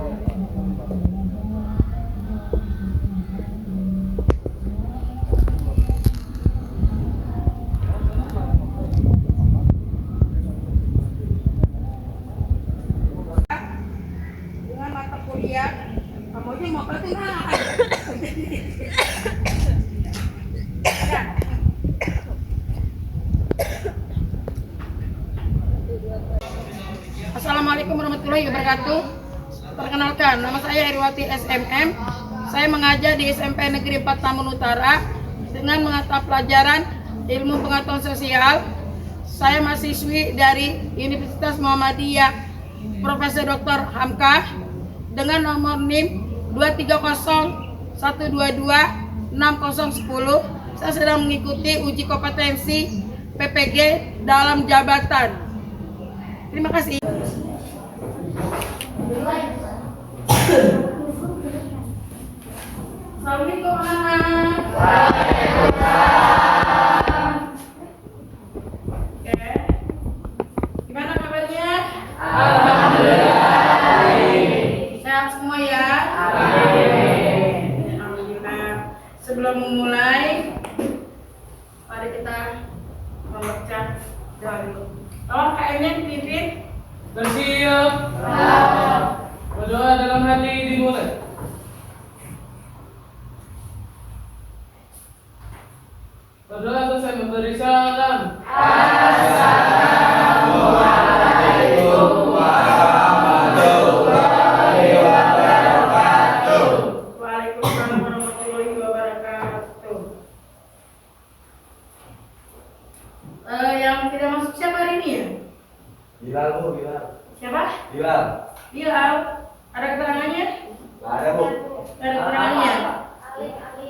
Dengan mata kuliah, kamu aja mau pertengahan. Assalamualaikum warahmatullahi wabarakatuh. Perkenalkan, nama saya Heriwati SMM. Saya mengajar di SMP Negeri 4 Tambun Utara dengan mata pelajaran Ilmu Pengetahuan Sosial. Saya mahasiswi dari Universitas Muhammadiyah Profesor Dr. Hamka dengan nomor NIM 230122610. Saya sedang mengikuti uji kompetensi PPG dalam jabatan. Terima kasih. Assalamualaikum anak. Oke. Gimana kabarnya? Alhamdulillah. Sehat semua ya? Alhamdulillah. Sebelum memulai, mari kita membaca doa dulu. Tolong KM-nya dipimpin. Bersiap. Berdoa dalam hati dimulai. Berdoa selesai memberi salam. Assalamualaikum warahmatullahi wabarakatuh. Waalaikumsalam warahmatullahi wabarakatuh. Yang tidak masuk siapa hari ini ya? Bilal Bu, Bilal. Siapa? Bilal. Bilal. Ada keterangannya? Nggak ada Bu. Ada keterangannya?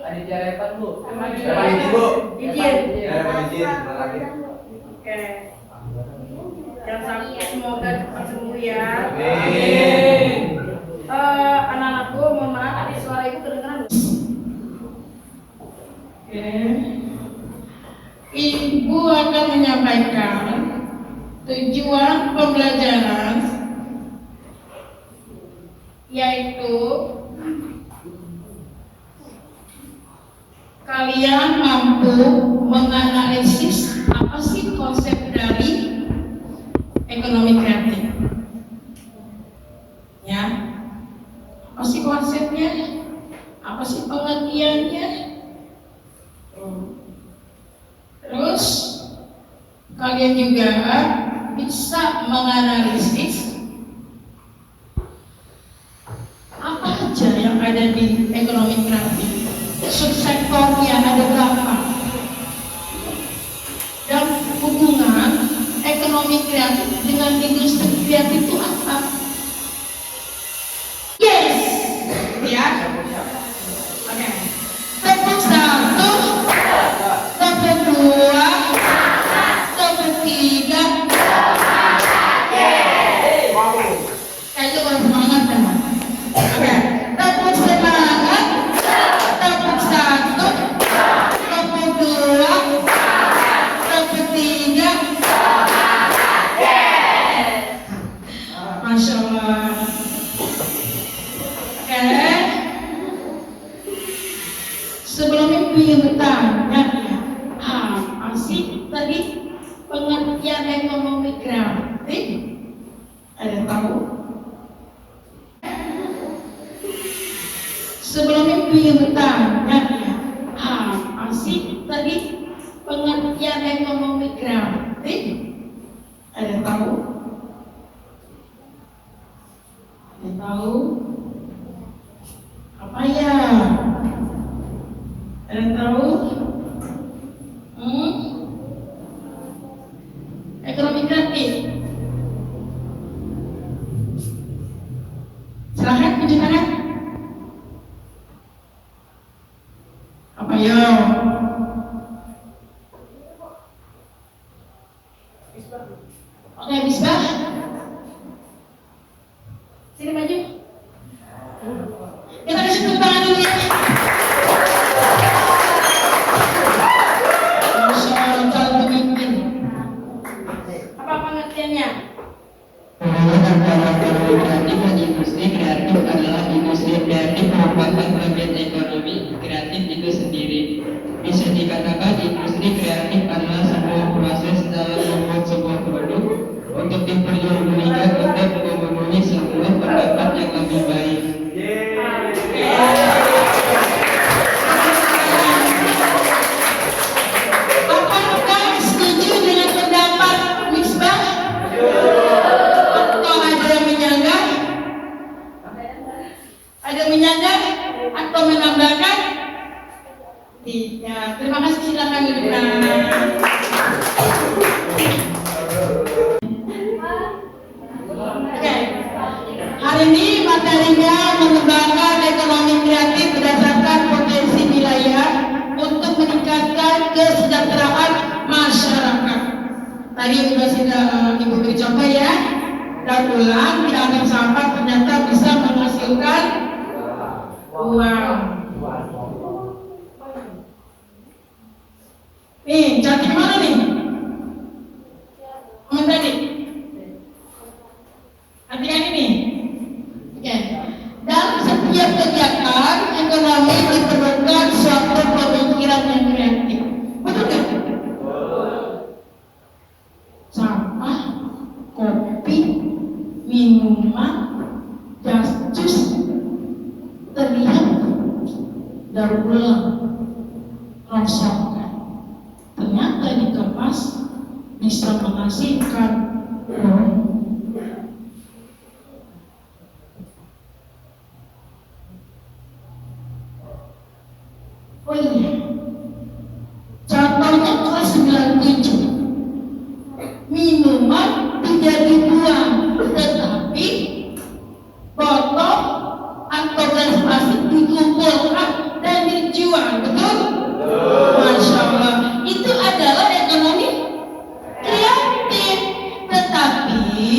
Ada jarepan Bu. Siapa izin Bu? Izin. Siapa izin? Bentar lagi. Oke. Yang sakit semoga cepat sembuh ya. Amin. Anak-anakku, mohon maaf tadi suara ibu kedengeran. Oke. Ibu akan menyampaikan tujuan pembelajaran, yaitu kalian mampu menganalisis apa sih konsep dari ekonomi kreatif. Ya, apa sih konsepnya? Apa sih pengertiannya? Terus kalian juga bisa menganalisis apa aja yang ada di ekonomi kreatif, subsektornya ada berapa, dan hubungan ekonomi kreatif dengan industri kreatif itu apa? Yes, ya. Oke. Tepuk satu, tepuk dua, tepuk tiga. Kayaknya kurang semangat kan? Oke. Tepuk semangat, tepuk satu, tepuk dua, tepuk tiga. Masya Allah. Oke. Sebelum itu yang bertanya, apa sih tadi pengertian ekonomi kreatif? Ada yang tahu? Sebelum itu yang bertanya, apa sih tadi pengertian ekonomi kreatif? Ada yang tahu? Ada yang tahu? Apa ya? Ada yang tahu? Ekonomi kreatif. Silahkan tunjuk tangan. Apa ya? Oke, Misbah. Sini maju. Kita kasih tepuk tangan dulu ya. Masya Allah, calon pemimpin. Apa pengertiannya? Industri kreatif Kamiluna. Oke, hari ini materinya mengembangkan ekonomi kreatif berdasarkan potensi wilayah untuk meningkatkan kesejahteraan masyarakat. Tadi sudah Ibu beri contoh ya, dan ulang dianggap sampah ternyata bisa menghasilkan uang. Nih, cantik mana nih? Tadi. Hati-hati nih. Oke. Dalam setiap kegiatan ekonomi diperlukan suatu pemikiran yang kreatif. Betul nggak? Sampah, kopi, minuman, jus terlihat daur ulang, rongsokan. Ternyata dikemas bisa menghasilkan uang. Oh iya, contohnya kelas 97, minuman tidak dibuang, tetapi botol atau gelas plastik dikumpulkan dan dijual, betul? Masya Allah, itu adalah ekonomi kreatif. Tetapi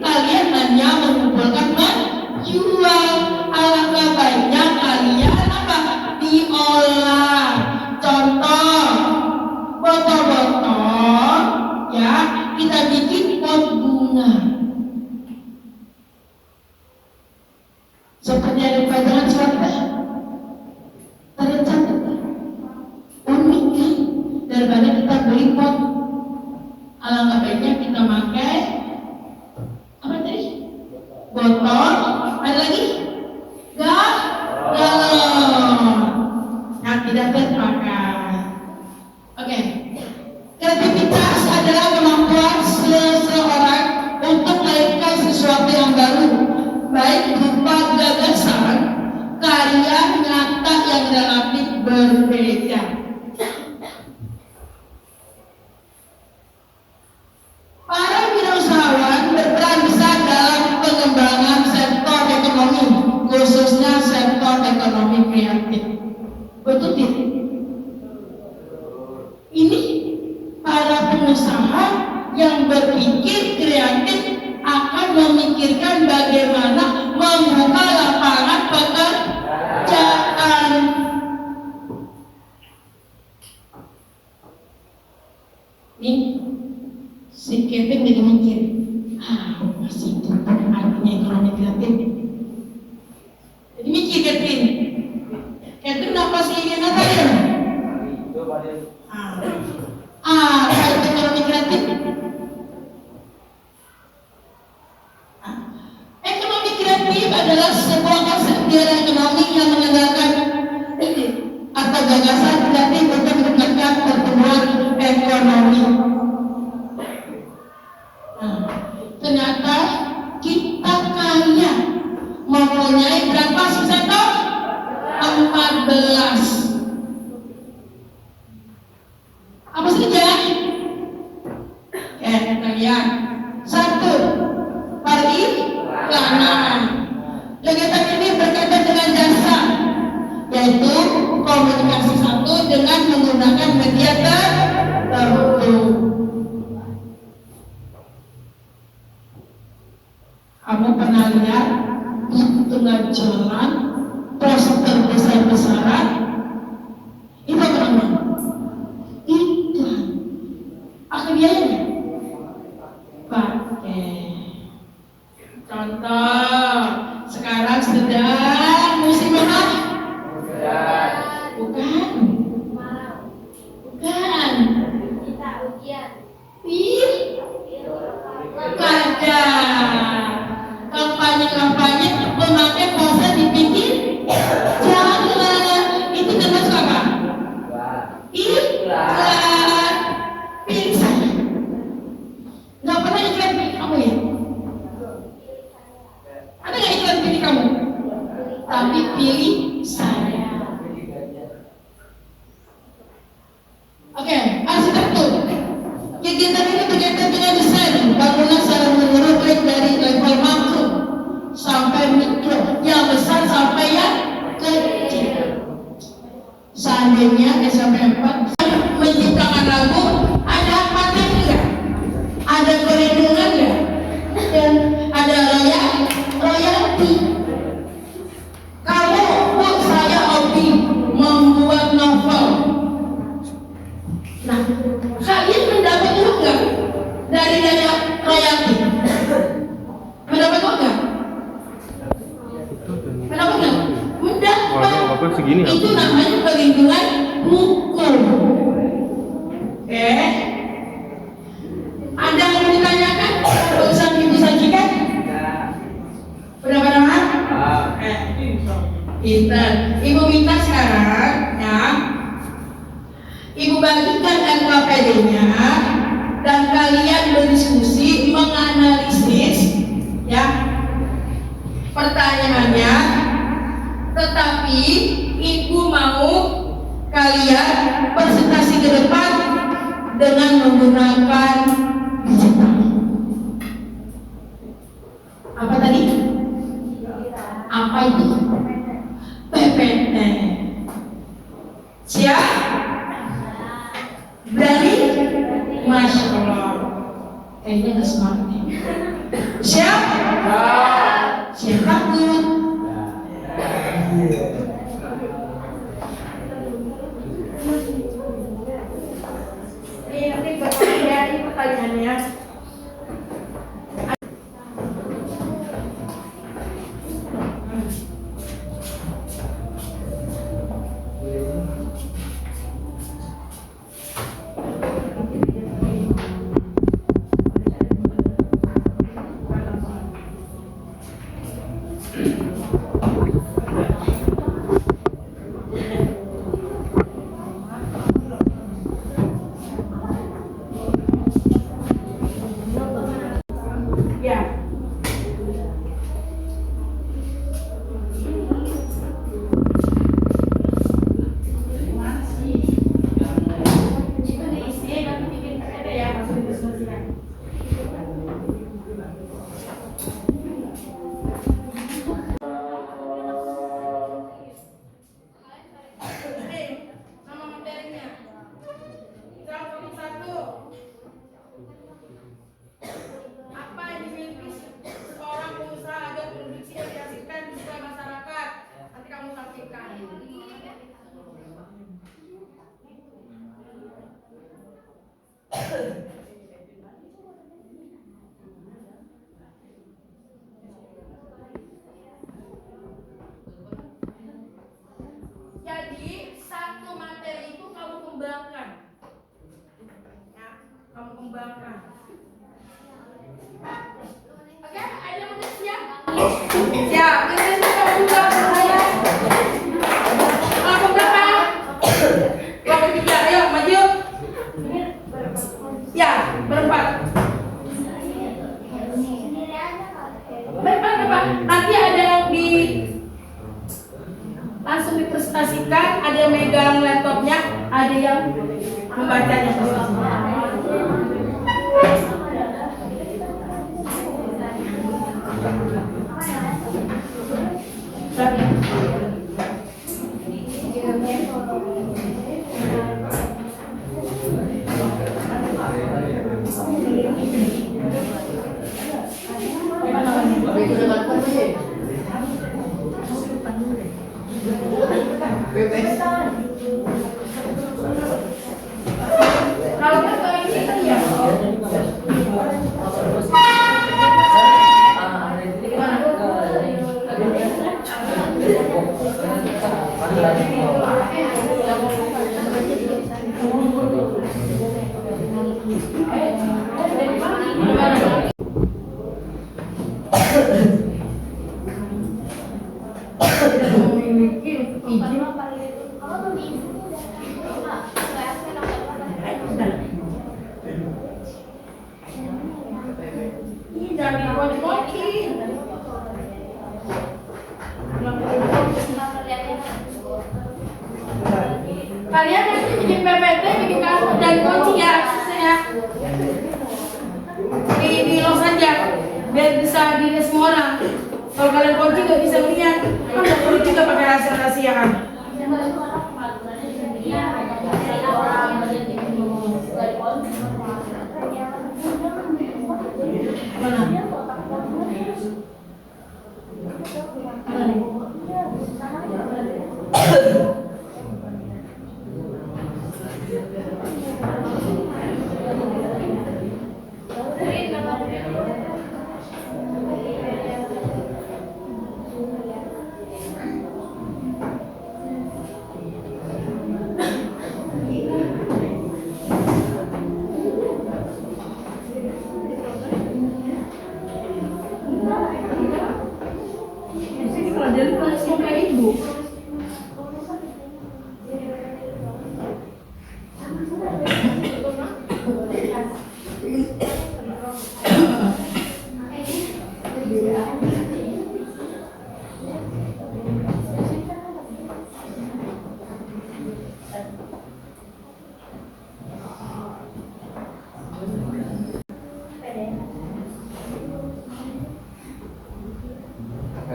kalian hanya mengumpulkan menjual. Alangkah baiknya kalian apa? Diolah. Contoh, botol-botol ya kita bikin pot bunga. Seperti ada pelajaran swasta. Terlihat unik kan? Daripada kita beli pot, alangkah baiknya kita pakai apa tadi? Botol. Ada lagi? Galon. Nah, tidak terpakai. Oke. Kreativitas adalah kemampuan seseorang untuk melahirkan sesuatu yang baru, baik berupa gagasan, karya nyata yang relatif berbeda. Para wirausahawan berperan besar dalam pengembangan sektor ekonomi, khususnya sektor ekonomi kreatif. Betul tidak? Ini para pengusaha yang berpikir kreatif akan memikirkan bagaimana membuka lapangan pekerjaan. Nih, si Kevin jadi mikir, masih itu artinya ekonomi kreatif. Jadi mikir Kevin apa sih ini namanya? Ekonomi kreatif. Ekonomi kreatif adalah sebuah konsep teori ekonomi yang mengandalkan atau gagasan kreatif untuk meningkatkan pertumbuhan ekonomi. Ternyata kita kaya, mempunyai berapa sektor? 14. Apa saja? Kita lihat. 1. Periklanan. Kegiatan ini berkaitan dengan jasa, yaitu komunikasi satu dengan menggunakan media tertentu. Kamu pernah lihat di tengah jalan poster besar-besaran? Itu apa namanya? Iklan. Apa biayanya? Pakai. Contoh, sekarang sedang musim apa? Bukan. Kita ujian. Kadang kampanye memakai poster di pinggir jalan. Itu termasuk apa? Iklan. Pilih saya. Nggak pernah iklan pilih kamu ya? Ada nggak iklan pilih kamu? Tapi pilih saya. adanya SMP 4 menciptakan lagu, ada paten enggak? Ada perlindungan enggak? Dan ada royalti. Kalau buat saya hobi membuat novel, nah kalian mendapat uang enggak dari dana royalti? Mendapat uang enggak? Mendapat enggak? Mendapat. Apa segini Itu namanya perlindungan hukum. Ada yang mau ditanyakan? Urusan ibu sajikan? Udah pada mahal? Pintar. Ibu minta sekarang ya, ibu bagikan NKPD-nya dan kalian berdiskusi menganalisis ya pertanyaannya, tetapi ibu mau kalian presentasi ke depan dengan menggunakan digital. Apa tadi? Apa itu? PPT. Siap? Berani? Masya Allah. Kayaknya nggak semangat nih. Siap? Siap takut? Ini pertanyaannya. Ya. Itu diisi nanti bikin PPT ya, langsung diskusikan. Nama materinya. Contoh satu. Apa yang dimiliki seorang pengusaha agar produksi yang dihasilkan disukai masyarakat? Nanti kamu tampilkan. Jadi satu materi itu kamu kembangkan, ya, kamu kembangkan. Oke, ada yang udah siap? Siap. Kita sudah buka saya. Kelompok berapa? Kelompok 3. Ayo maju. Ya, berempat. Berempat. Nanti ada yang langsung dipresentasikan, ada yang megang laptopnya, ada yang membacanya. Kalau ini ya. Kalian nanti bikin PPT, bikin kartu dan kunci ya, aksesnya di los aja, biar bisa dilihat semua orang. Kalau kalian kunci gak bisa lihat, kan gak perlu juga pakai rahasia-rahasiaan.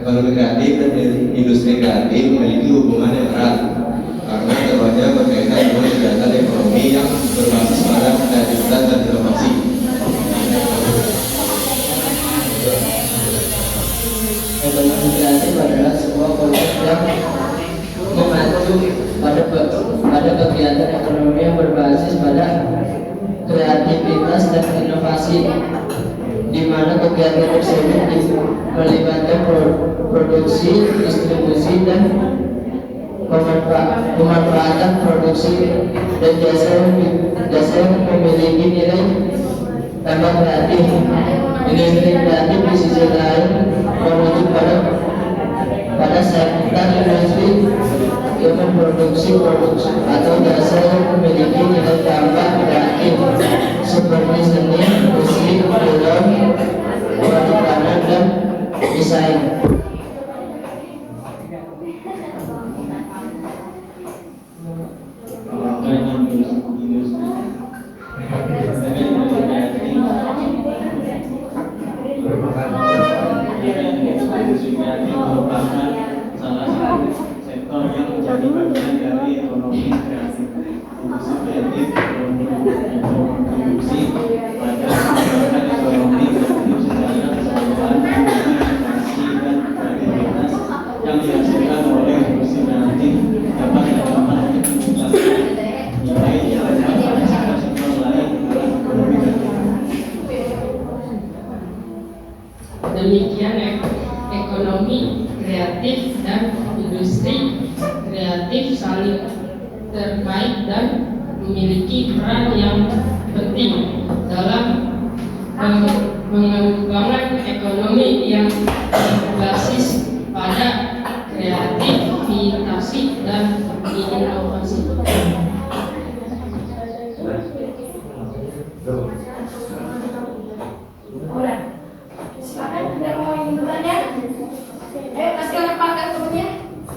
Ekonomi kreatif dan industri kreatif memiliki hubungan yang erat karena keduanya berkaitan dengan kegiatan ekonomi yang berbasis pada kreativitas dan inovasi. Ekonomi kreatif adalah sebuah konsep yang mengacu pada kegiatan ekonomi yang berbasis pada kreativitas dan inovasi, di mana kegiatan tersebut melibatkan produksi, distribusi, dan pemanfaatan produksi dan jasa yang memiliki nilai tambah kreatif. Industri kreatif di sisi lain merujuk pada sektor industri yang memproduksi produk atau jasa yang memiliki nilai tambah kreatif seperti seni, musik, film, periklanan, dan desain. Industri kreatif merupakan salah satu sektor yang menjadi bagian dari ekonomi kreatif. Industri kreatif berkontribusi pada perkembangan ekonomi kreatif secara keseluruhan, inovasi dan kreativitas yang dihasilkan oleh industri kreatif dapat dapat meningkatkan nilai tambah pada sektor-sektor lain dalam ekonomi kreatif. Demikian ekonomi kreatif dan industri kreatif saling terkait dan memiliki peran yang penting dalam pengembangan ekonomi yang berbasis pada kreativitas dan inovasi.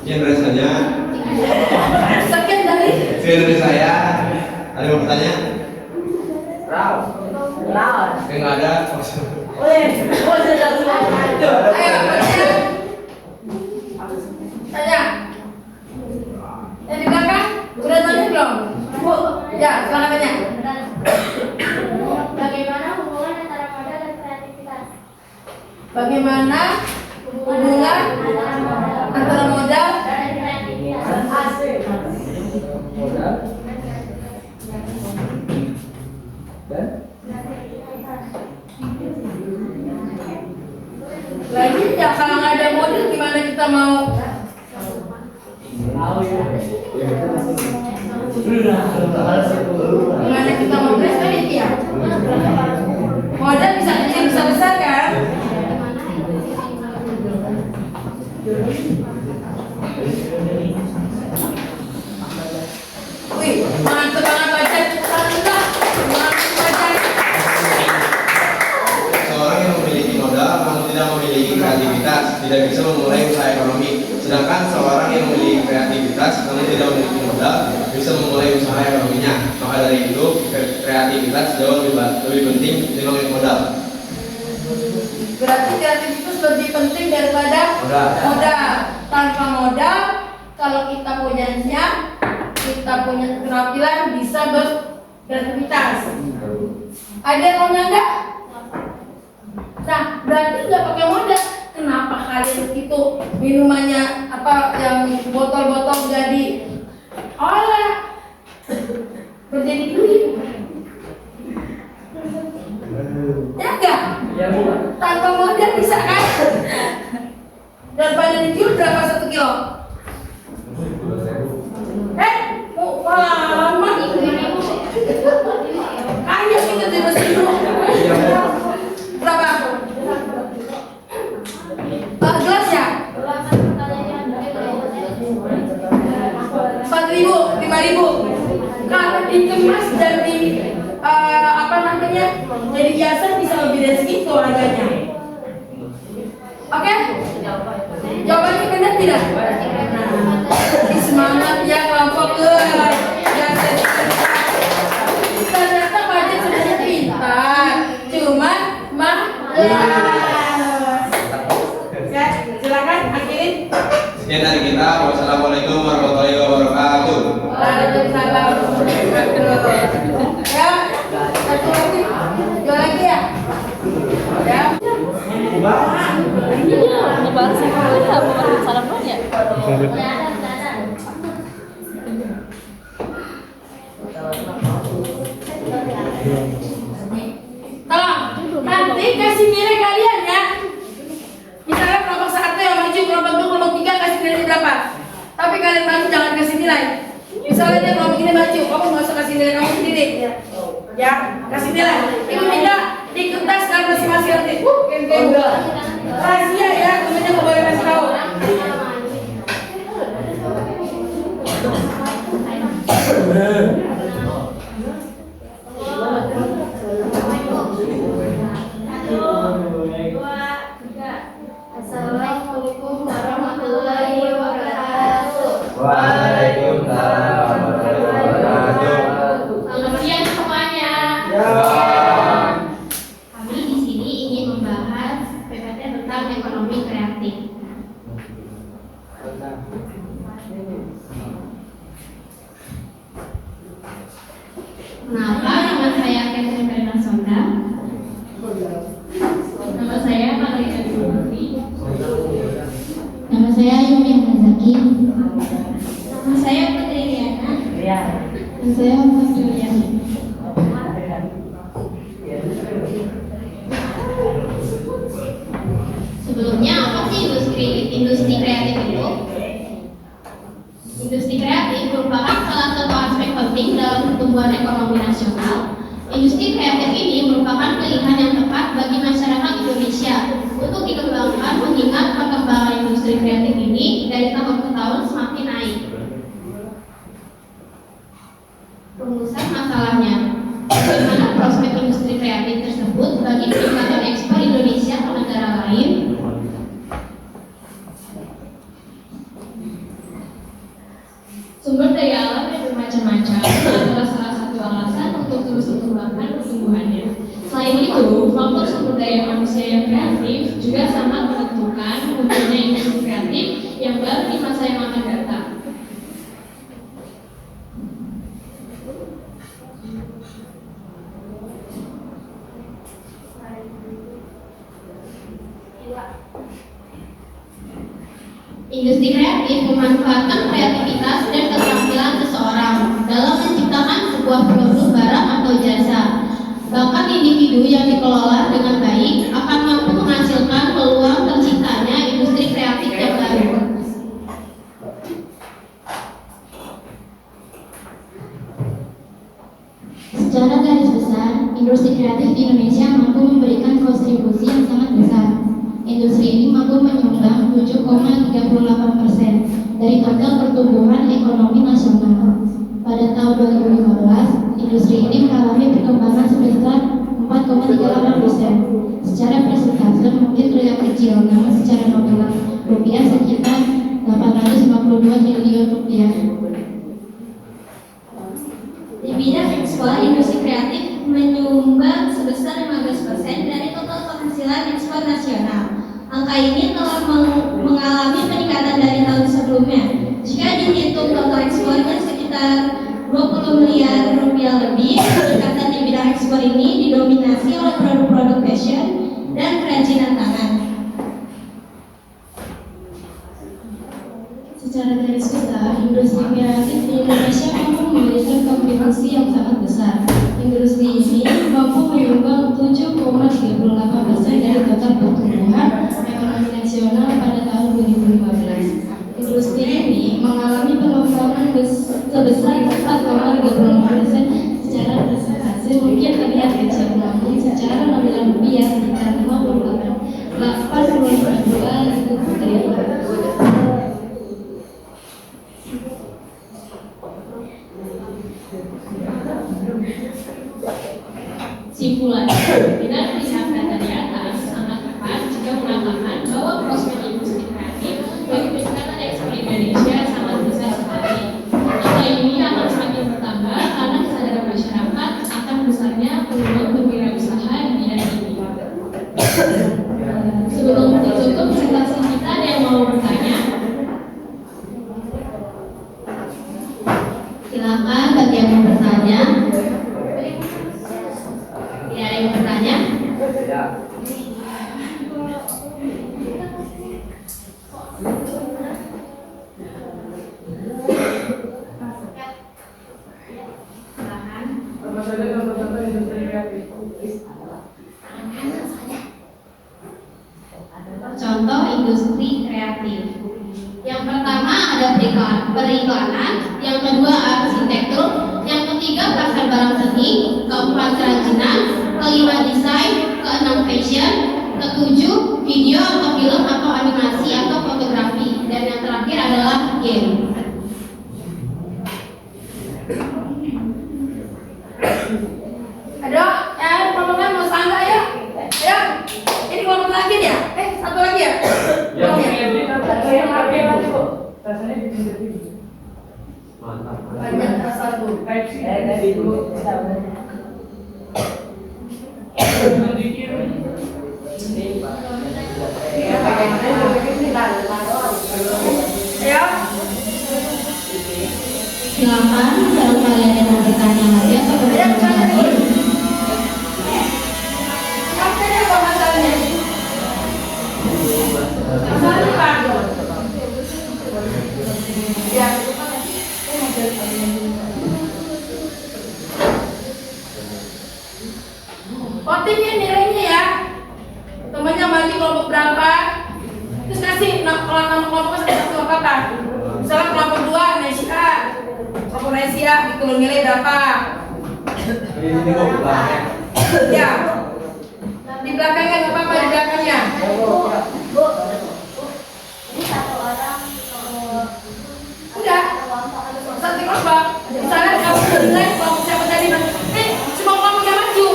Sekian dari saya. Sekian dari saya. Ada yang mau bertanya? Nggak ada. Tanya. Yang di belakang udah tanya belum? Ya, sekarang tanya. Bagaimana hubungan antara modal dan kreativitas? Bagaimana hubungan antara modal Dan kreativitas. lagi ya? Kalau nggak ada modal gimana kita mau? Gimana kita mau kredit ya? Modal bisa kecil bisa besar kan? Wih, mantep banget baca. Mantep baca. Seorang yang memiliki modal namun tidak memiliki kreativitas tidak bisa memulai usaha ekonomi. Sedangkan seorang yang memiliki kreativitas namun tidak memiliki modal bisa memulai usaha ekonominya. Maka dari itu kreativitas jauh lebih penting dibanding modal. Berarti kreativitas lebih penting daripada modal. Tanpa modal, kalau kita punya niat, kita punya keterampilan, bisa berkreativitas. Ada yang mau enggak? Nah, berarti nggak pakai modal. Kenapa? apa kalian itu minumannya apa yang botol-botol jadi olah berjadi duit? Ya enggak? Ya Bu. Tanpa modal bisa kan? Dan pada dijual berapa 1 kilo? Lama ayo kita di mesin dulu. Berapa? Gelas ya? 4.000, 5.000. Kalau dikemas dan di apa namanya jadi hiasan bisa lebih dari segitu harganya. Oke? Jawabannya benar tidak? Semangat ya kelompok ternyata budget sebenarnya pintar, cuman ya silakan akhirin. Sekian dari kita. Wassalamualaikum warahmatullahi wabarakatuh. Waalaikumsalam warahmatullahi. Ya, satu lagi, dua lagi ya. Ya. Tolong, nanti kasih nilai kalian ya. Misalnya kelompok 1 yang maju, kelompok 2, kelompok 3 kasih nilai berapa? Tapi kalian maju jangan kasih nilai. Misalnya dia kelompok ini maju, kamu nggak usah kasih nilai kamu sendiri. Ya, kasih nilai. Ibu minta di kertas dan masing-masing nanti. Rahasia ya, kemudian nggak boleh kasih tahu. Assalamualaikum warahmatullahi wabarakatuh. Waalaikumsalam warahmatullahi wabarakatuh. Selamat siang semuanya. Kami di sini ingin membahas PPT tentang ekonomi kreatif. Kenapa nama saya Catherine Karina Sonda? Nama saya Marlina Dwi. Nama saya Yumi Hazaki. Nama saya Putri Riana. Dan saya Mas Julian. Sebelumnya apa sih industri kreatif itu? Industri kreatif merupakan salah satu aspek penting dalam pertumbuhan ekonomi nasional. Industri kreatif ini merupakan pilihan yang tepat bagi masyarakat Indonesia untuk dikembangkan mengingat perkembangan industri kreatif ini dari tahun ke tahun semakin naik. Rumusan masalahnya, bagaimana prospek industri kreatif tersebut bagi peningkatan ekspor Indonesia ke negara lain? Sumber daya alam yang bermacam-macam adalah salah satu alasan untuk terus mengembangkan pertumbuhannya. Selain itu, faktor sumber daya manusia yang kreatif juga sangat menentukan munculnya industri kreatif yang baru di masa yang akan datang. Industri kreatif memanfaatkan kreativitas dan keterampilan seseorang dalam menciptakan sebuah produk barang atau jasa. Bahkan individu yang dikelola dengan baik akan mampu menghasilkan peluang terciptanya industri kreatif yang baru. Secara garis besar, industri kreatif di Indonesia mampu memberikan kontribusi yang sangat besar. Industri ini mampu menyumbang 7,38% dari total pertumbuhan ekonomi nasional. Pada tahun 2015, industri ini mengalami perkembangan sebesar 4,38%. Secara persentase mungkin terlihat kecil, namun secara nominal rupiah sekitar 852 triliun rupiah. Di bidang ekspor, industri kreatif menyumbang sebesar 15% dari total penghasilan ekspor nasional. Angka ini telah mengalami peningkatan dari tahun sebelumnya. Jika dihitung total ekspornya sekitar 20 miliar rupiah lebih, peningkatan di bidang ekspor ini didominasi oleh produk-produk fashion dan kerajinan tangan. Secara garis besar, industri kreatif di Indonesia mampu memberikan kontribusi yang sangat besar. Industri ini mampu menyumbang 7,38% dari total pertumbuhan ekonomi nasional pada tahun 2015. Industri ini mengalami pengembangan sebesar 4,36% secara persentase mungkin terlihat kecil, namun secara nominal rupiah sekitar 82 triliun. Simpulan, dengan melihat data di atas, sangat tepat jika mengatakan bahwa prospek industri kreatif bagi peningkatan ekspor Indonesia sangat besar sekali. Angka ini akan semakin bertambah karena kesadaran masyarakat akan besarnya peluang berwirausaha di bidang ini. Sebelum ditutup presentasi kita, ada yang mau bertanya? Silakan bagi yang mau bertanya. Tidak ada yang bertanya? Apa saja contoh-contoh industri kreatif? Contoh industri kreatif. Yang pertama ada periklanan, yang kedua arsitektur, yang ketiga pasar barang seni, keempat kerajinan, kelima desain, keenam fashion, ketujuh video atau film atau animasi atau fotografi, dan yang terakhir adalah game. Aduh, kelompoknya mau sangga ya? Ya, ini kelompok lagi ya? Satu lagi ya? Yang Belum ya? edit atau yang pakai nanti kok? Rasanya bikin jadi. Mantap. Banyak satu. Type C. Dikirim. Ya. Silakan kalau kalian yang mau bertanya lagi atau bertanya lagi. Apa ya kok masalahnya? Masalahnya Pak. Ya. Votingnya nilainya ya. Temannya bagi kelompok berapa? Terus kasih kalau nama kelompoknya satu apa? Misalnya kelompok 2 Nesia. Kelompok Nesia itu nilai berapa? Ini kok belakangnya. Ya. Di belakangnya nggak apa-apa di belakangnya. Udah. Satu kelompok. Misalnya kamu nilai kelompok siapa tadi? Semua kelompok yang maju.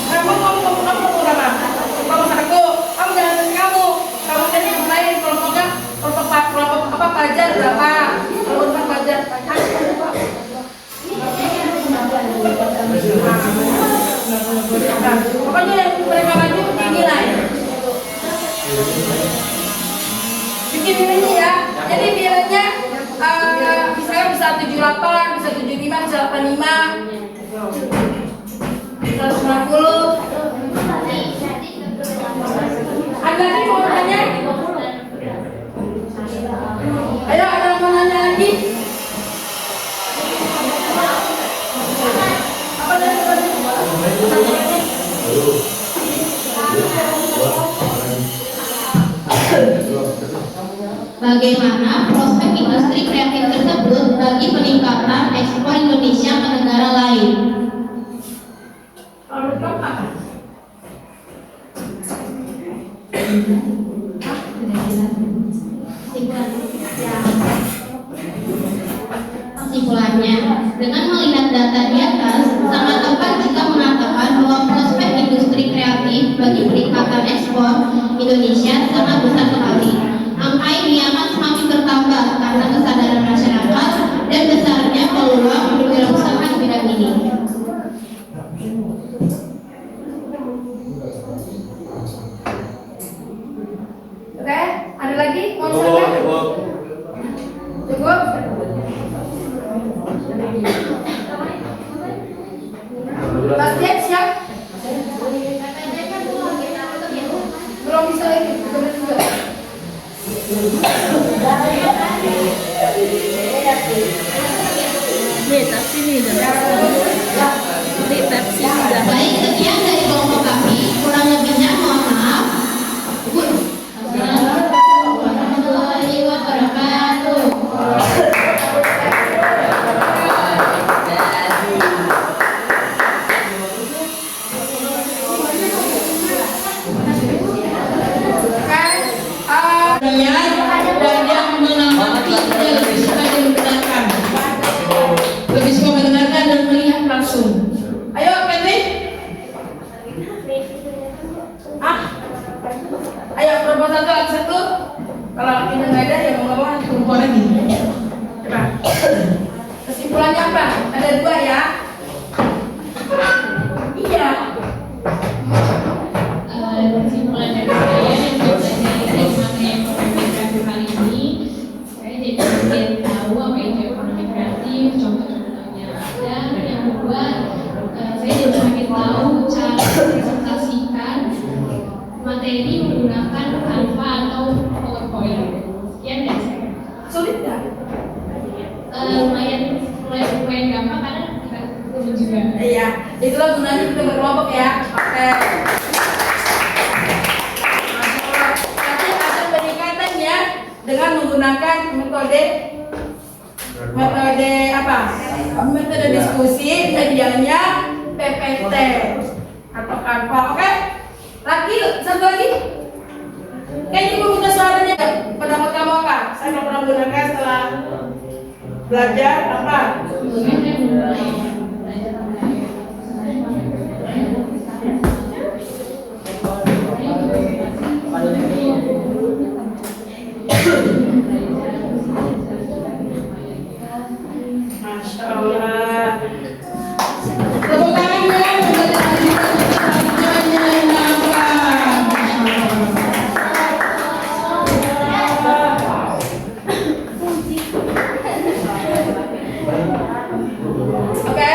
Kamu berapa? Kelompok 1. Kamu jangan kasih kamu. Kamu tadi yang lain kelompoknya kelompok apa Fajar berapa? Kelompok Fajar. Pokoknya yang mereka maju dinilai. Bikin nilainya ya. Jadi nilainya misalnya bisa 78, bisa 75, bisa 85, 190. Ada lagi mau tanya? Ayo ada yang mau nanya lagi? Apa tadi? Bagaimana prospek industri kreatif tersebut bagi peningkatan ekspor Indonesia ke negara lain? Kesimpulannya, dengan melihat data di atas, sangat tepat jika mengatakan bahwa prospek industri kreatif bagi peningkatan ekspor Indonesia sangat besar sekali. Angka ini akan semakin bertambah karena kesadaran masyarakat dan besarnya peluang berwirausaha di bidang ini. Oke, ada lagi? Mau Cukup? Mas Jack siap? Belum bisa lagi, bener juga. Baik, sekian dari kelompok kami. Kurang lebihnya mohon maaf. Assalamualaikum warahmatullahi wabarakatuh. Dan yang mengamati lebih suka mendengarkan, lebih suka mendengarkan dan melihat langsung. Ayo, Petri. Ayo, perempuan satu, laki satu. Kalau lakinya nggak ada, ya mau nggak mau perempuan lagi. Coba. Kesimpulannya apa? Ada dua ya. Iya. Kesimpulan dari saya yang dari materi ekonomi kreatif kali ini, saya jadi ingin tahu apa itu ekonomi kreatif, contoh-contohnya ada. Yang kedua, saya jadi semakin tahu cara presentasikan materi menggunakan Canva atau PowerPoint. Sekian dari saya. Sulit nggak? Lumayan gampang karena kita ketemu juga. Iya, itulah gunanya kita berkelompok ya. Oke. Nanti ada peningkatannya dengan menggunakan metode apa? Metode diskusi, medianya PPT atau Canva. Oke? Lagi satu lagi. Kayaknya ibu minta suaranya. Pendapat kamu apa? Saya nggak pernah menggunakan setelah belajar apa? Masya Allah. Tepuk tangan ya. Oke,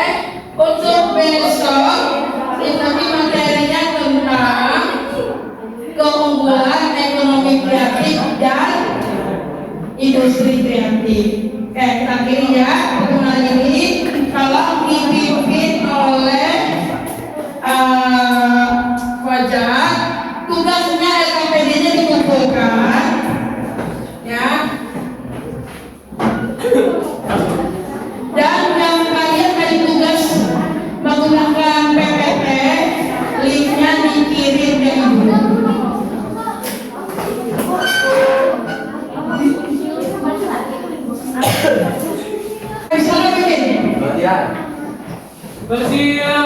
untuk besok kita materinya tentang keunggulan ekonomi kreatif dan industri kreatif. Oke, kita akhiri ya pertemuan ini. Kalau dipimpin oleh Fajar, tugasnya LKPD-nya dikumpulkan, ya. Dan yang kalian tadi tugas menggunakan PPT, linknya dikirim ke ibu. Bisa bikin? Bersiap.